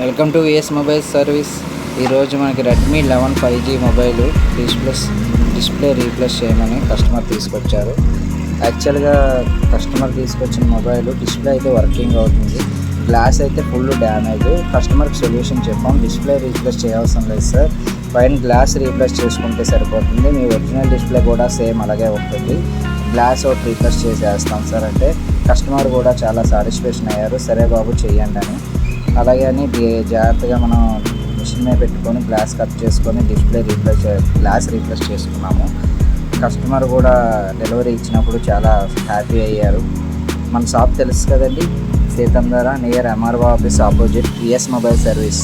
Welcome to VS mobile service. ఈరోజు మనకి Redmi 11 5G mobile display replace చేయమని customer తీసుకొచ్చారు. యాక్చువల్గా కస్టమర్ తీసుకొచ్చిన మొబైల్ డిస్ప్లే అయితే వర్కింగ్ అవుతుంది, గ్లాస్ అయితే ఫుల్ డ్యామేజ్. కస్టమర్కి సొల్యూషన్ చెప్పాం, డిస్ప్లే రీప్లేస్ చేయాల్సిన లేదు సార్, పైన గ్లాస్ రీప్లేస్ చేసుకుంటే సరిపోతుంది, మీ ఒరిజినల్ డిస్ప్లే కూడా సేమ్ అలాగే ఉంటుంది, గ్లాస్ ఒకటి రీప్లేస్ చేసేస్తాం సార్ అంటే కస్టమర్ కూడా చాలా సాటిస్ఫాక్షన్ అయ్యారు. సరే బాబు చెయ్యండి అని. అలాగే అని జాగ్రత్తగా మనం మిషన్ మీద పెట్టుకొని గ్లాస్ కట్ చేసుకొని గ్లాస్ రీప్లేస్ చేసుకున్నాము. కస్టమర్ కూడా డెలివరీ ఇచ్చినప్పుడు చాలా హ్యాపీ అయ్యారు. మన షాప్ తెలుసు కదండి, Seethammadhara near MRO office opposite VS mobile service.